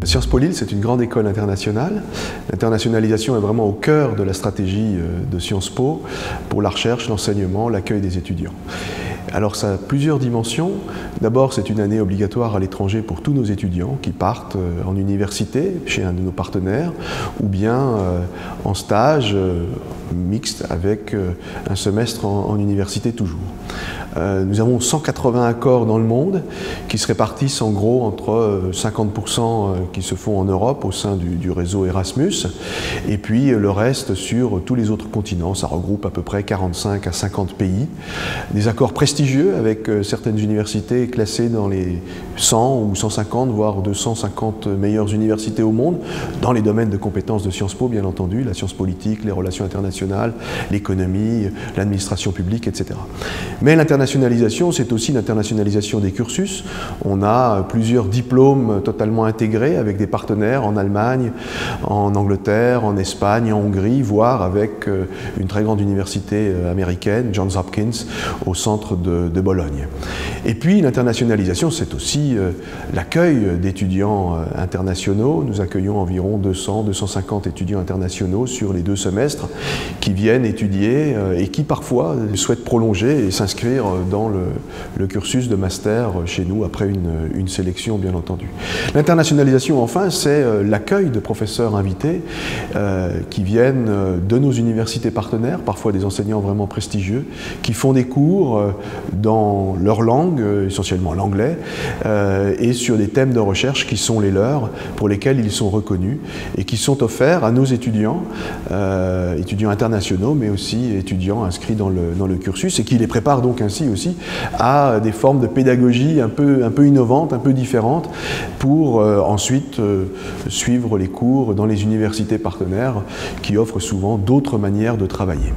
Sciences Po Lille, c'est une grande école internationale. L'internationalisation est vraiment au cœur de la stratégie de Sciences Po pour la recherche, l'enseignement, l'accueil des étudiants. Alors ça a plusieurs dimensions. D'abord, c'est une année obligatoire à l'étranger pour tous nos étudiants qui partent en université chez un de nos partenaires ou bien en stage mixte avec un semestre en université toujours. Nous avons 180 accords dans le monde qui se répartissent en gros entre 50% qui se font en Europe au sein du réseau Erasmus et puis le reste sur tous les autres continents. Ça regroupe à peu près 45 à 50 pays. Des accords prestigieux avec certaines universités classées dans les 100 ou 150 voire 250 meilleures universités au monde dans les domaines de compétences de Sciences Po bien entendu, la science politique, les relations internationales, l'économie, l'administration publique, etc. Mais l'internationalisation, c'est aussi l'internationalisation des cursus. On a plusieurs diplômes totalement intégrés avec des partenaires en Allemagne, en Angleterre, en Espagne, en Hongrie, voire avec une très grande université américaine, Johns Hopkins, au centre de Bologne. Et puis l'internationalisation, c'est aussi l'accueil d'étudiants internationaux. Nous accueillons environ 200-250 étudiants internationaux sur les 2 semestres qui viennent étudier et qui parfois souhaitent prolonger et s'inscrire dans le cursus de master chez nous après une sélection bien entendu. L'internationalisation enfin c'est l'accueil de professeurs invités qui viennent de nos universités partenaires, parfois des enseignants vraiment prestigieux, qui font des cours dans leur langue, essentiellement l'anglais, et sur des thèmes de recherche qui sont les leurs, pour lesquels ils sont reconnus et qui sont offerts à nos étudiants, étudiants internationaux mais aussi étudiants inscrits dans le cursus et qui les préparent donc ainsi aussi à des formes de pédagogie un peu innovantes, un peu différentes pour ensuite suivre les cours dans les universités partenaires qui offrent souvent d'autres manières de travailler.